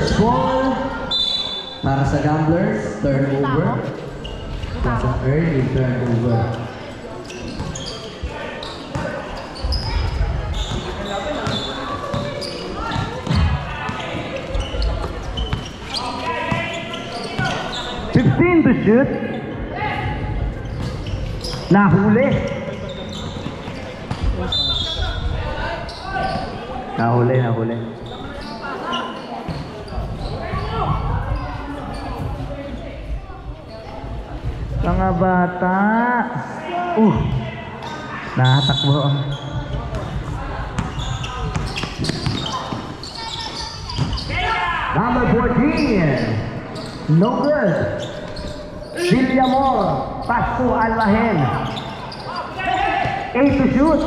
First ball para sa Gamblers, turnover. That's an early turnover. To shoot. Nahuli. Nahuli. Mga bata. Nakatakbo. Number 14. No good. Villamor, pass to Almahen. 8 to shoot.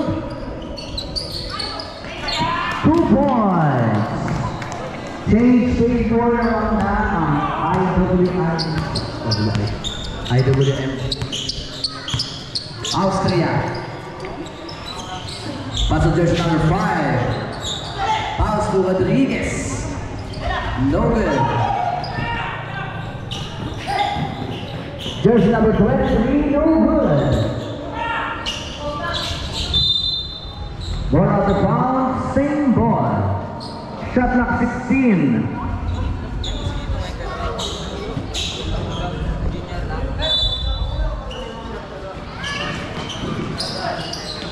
2 points. Change favor naman na ang IWM. Austria. Passengers number 5. Pass to Rodriguez. No good. Jersey number 23, no good. Ball out of bounds, same ball. Shot clock 16.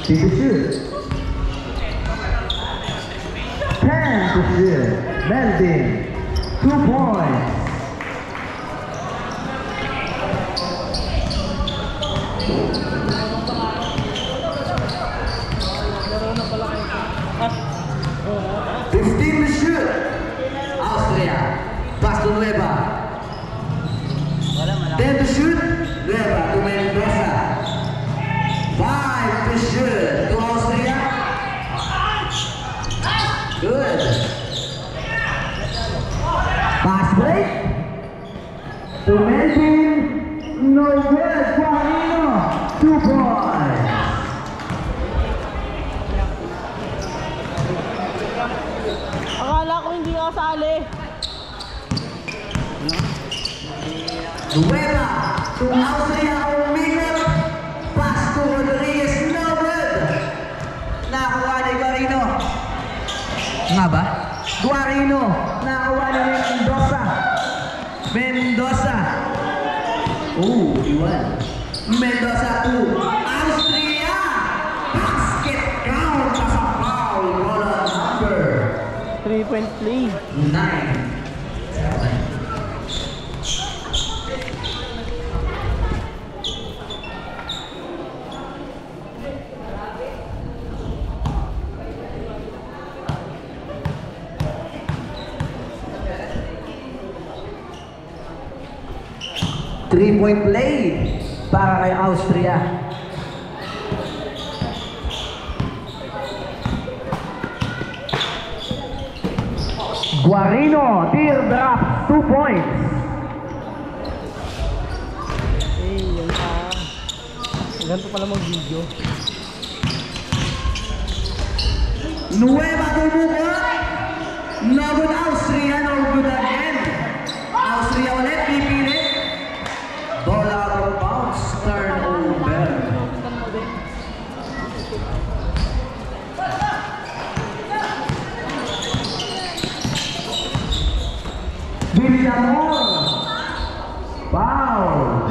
To shoot. 10 to shoot. Melvin, 2 points. Nueva. 10 to shoot, Nueva to Mendoza. 5 to shoot to Austria. Good. Pass break. To Melvin, no good. Guarino, 2 points. Akala ko hindi kasali. Nueva to Austria, Miguel. Pass to Rodriguez, no good. Nakakuha ni Guarino. Nga ba? Guarino, nakakuha ni Mendoza. Iwan. Mendoza to Austria. Basket count as a foul. Roll number 3-point play. 9. 3-point play para kay Austria. Guarino, teardrop, 2 points. Yan pa. Ganito pala mag-video. Nueva Tumuca. No good Austria, no good again. Austria ulit, pipilit. Ball out of bounds, turnover. Villamor. Foul.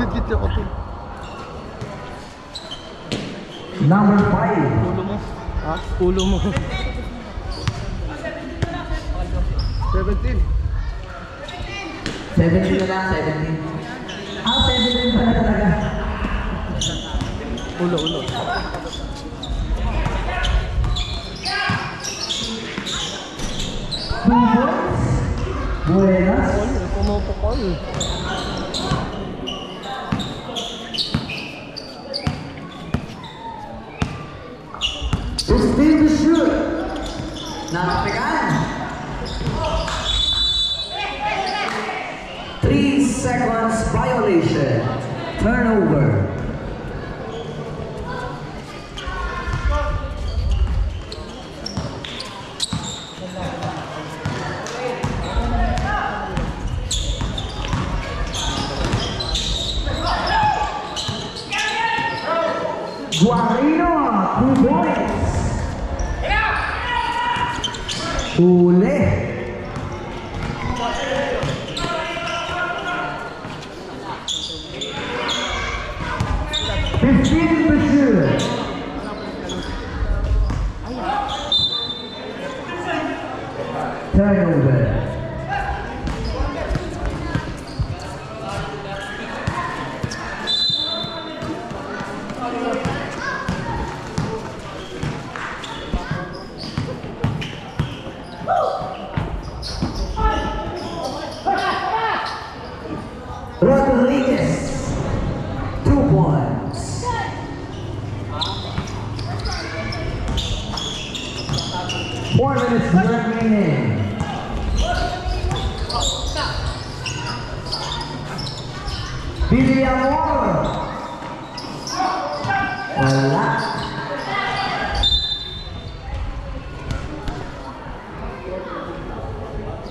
Number 5. Ulo mo. Ha? Ulo mo. 17 na lang, 17. 17 pala talaga. Ulo. Buenas. Pumupukol. Still to shoot. Nakapigan. 3 seconds violation. Turnover. Guarino, 2 points. Huli. 15 to shoot. Turnover. Rodriguez, 2 points. Four minutes remaining. Villamor. Wala.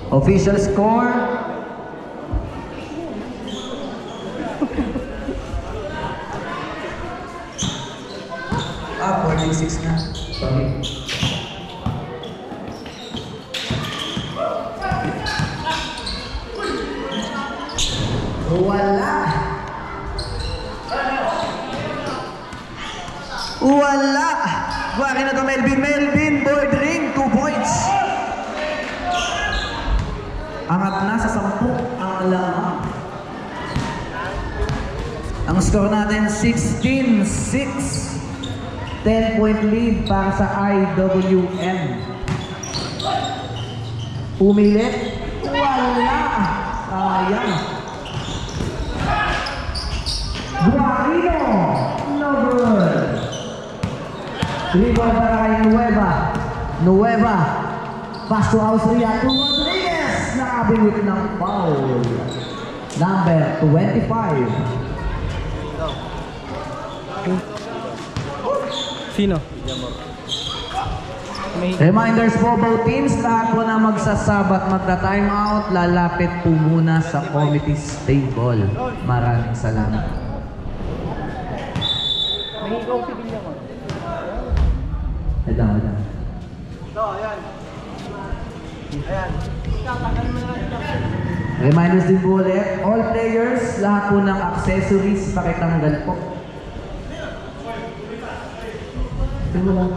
Official score. Ah, 496 na. Sorry. Wala. Wala. Buwari na to Melvin. Melvin, board ring, 2 points. Angat na sa 10 ang lamang. Ang score natin 16-6. 10-point lead para sa IWM. Pumilit. Wala. Sayang. Guarino. No good. Rebound para kay Nueva. Nueva. Pass to Austria. To Rodriguez. Nakabiwit ng foul. Number 25. Sino? Reminders po both teams, lahat po na magsasabat magta-time out, lalapit po muna sa committee's table. Maraming salamat. May ikaw si Villamor. Ito, ito. Ito, ayan. Ayan. Reminders din po ulit, all players, lahat po ng accessories, pakitanggal po. Ito lang.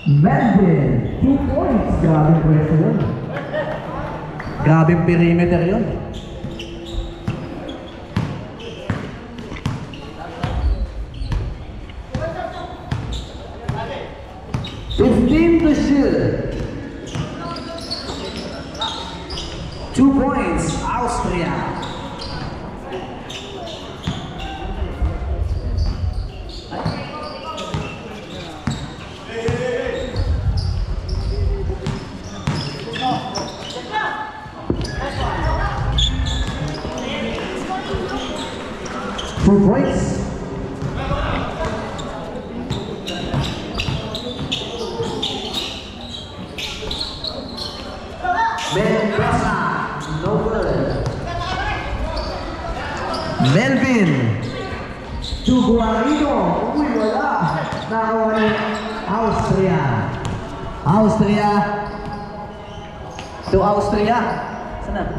Melvin, 2 points. Grabing pwesto yun. Grabing perimeter yun. To shoot. 2 points, Austria. Two points. Mendoza, no good. Melvin. To Guarino. Uy, wala. Nakawa ni Austria. Austria. To Austria. Sana?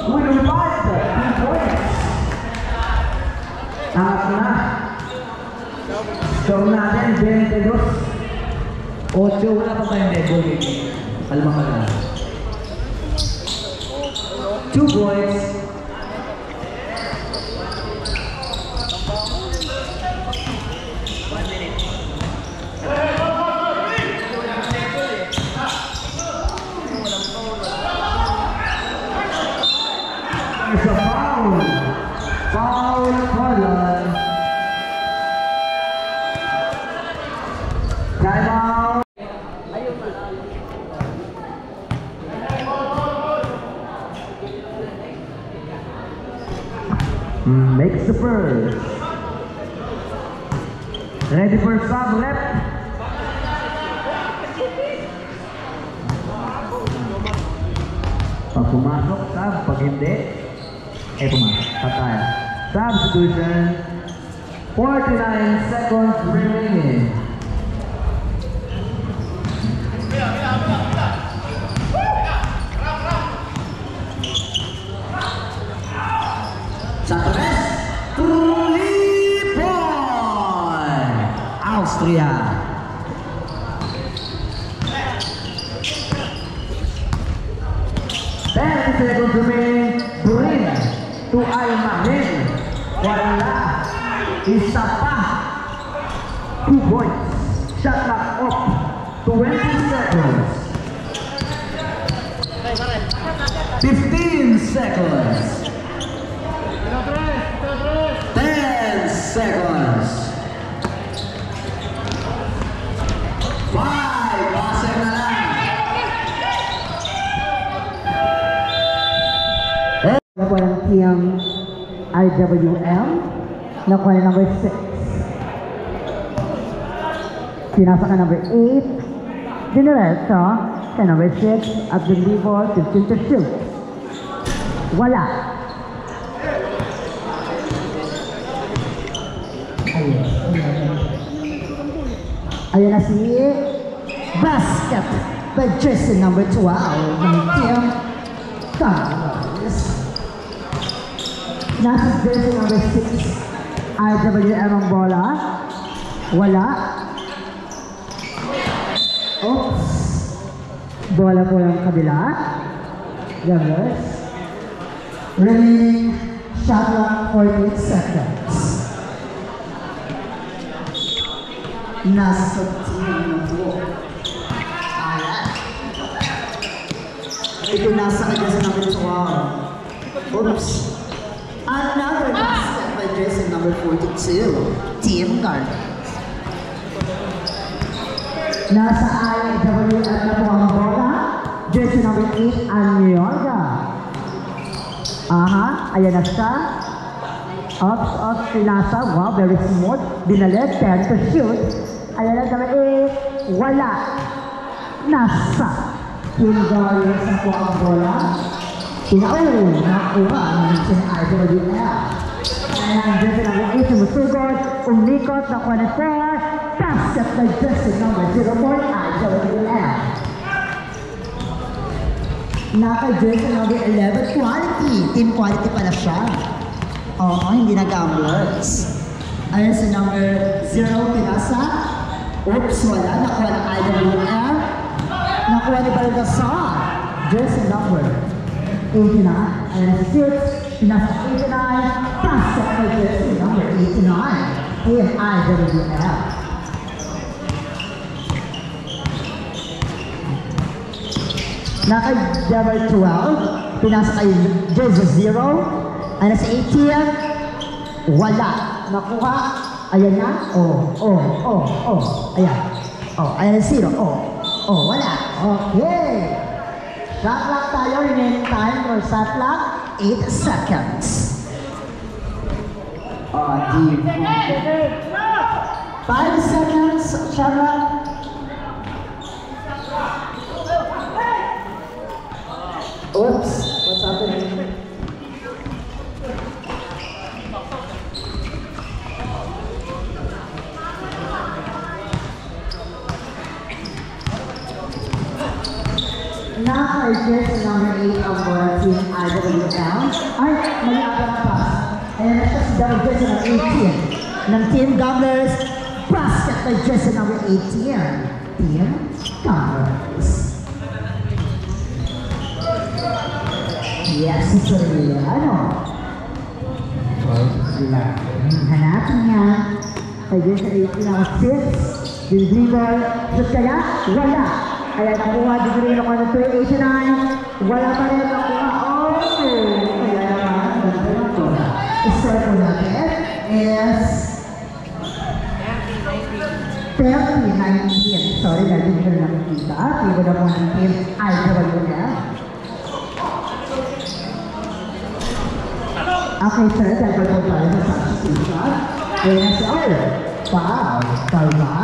Uy, lumipad. 2 points. Angat na. Score natin, 22. 8, wala pa tayong dead ball. Kalma ka na. 2 points. There's a foul. Foul, Colon. makes the first. Ready for sub rep? Pag pumasok, sub. Pag hindi, pumasok. Patay. Substitution. 49 seconds remaining. Sa tres, Tulipon! Austria. Seconds remaining. Brin to Almahin. Wala. Isa pa. 2 points. Shot clock off. 20 seconds. 15 seconds. 10 seconds. 5. Pasok na lang. Nakuha ng team IWM. Nakuha ng number 6. Pinasa ka number 8. Diniretso ka number 6 at deliver 15 to shoot. Wala. Ayan na si basket by jersey number 12 ng team Cowboys. Nasa jersey number 6 IWM ang bola. Wala. Oops. Bola po yung kabila. Gamers. Remaining shot clock 48 seconds. Nasa team na po. Ayan. Ito nasa kanya sa number 12. Oops. Another basket by jersey number 42. Team Garden. Nasa IWM na po ang bola. Jersey number 8, Anyorga. Aha, ayan na siya. Ops, pinasa. Wow, very smooth. Binalit, 10 to shoot. Ayan na number 8, wala. Nasa Team Garden na po ang bola. Pinauli, nakuha ng IWM. Ayan, jersey number 8, sumusugod. Umikot, nakuha na 4. Basket by jersey number 0 for IWM. Naka-jersey number 11, quality. Team quality pala siya. Oo, hindi na gamblers. Ayan si number 0, pinasa. Oops, wala. Nakuha ng IWM. Nakuha ni Balgasar. Jersey number 89. Ayan si 6, pinasa 89. Basket by jersey number 89. Team IWM. Naka-number 12, pinasa kay jersey 0, ay nasa 18, wala. Nakuha, ayan na, ayan. Ayan na 0, wala. Okay. Shot clock tayo, remaining time for shot clock, 8 seconds. Deep. 5 seconds, shot clock. Oops, what's happening? Naka-jersey number 8 ang bola team IWM. Ay, mali ata na pass. Ayan na siya si double jersey number 18 ng Team Gamblers. Basket by jersey number 18. Team Gamblers. Yes, si Soriano. Hanapin niya. Kay jersey 18 ang 6. Yung dribble. Shoot kaya? Wala. Ayan, nakuha, Digorino ko ng 289. Wala pa rin nakuha. Kaya naman, score po natin is 30-19. Sorry, dahil hindi ko na nakikita. Tigo na po ng team IWM. Okay, sir, dahil po tayo sa substitution. Ayan na siya. Oh, foul. Foul ba?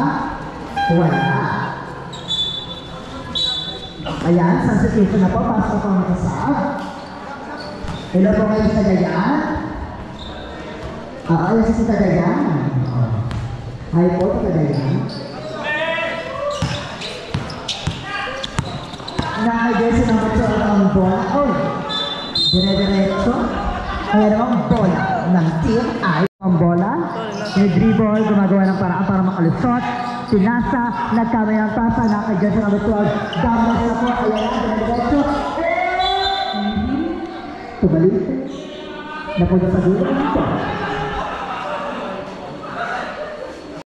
Wala. Ayan, substitution na po. Pasok po makasab. Hello po kayo sa Dayan. Oo, ayan si Dayan. Hi po, Dayan. Nakagesi ng matso ang bola. Oh, dire-diretso. Kaya namang bola ng team ay ang bola. May dribble, gumagawa ng paraan para makalusot. Pinasa, nagkamay ng pasa, nakagesi ng matso. Damlas na po, ayan na, dire-diretso. Tubalik. Napunta sa dulo.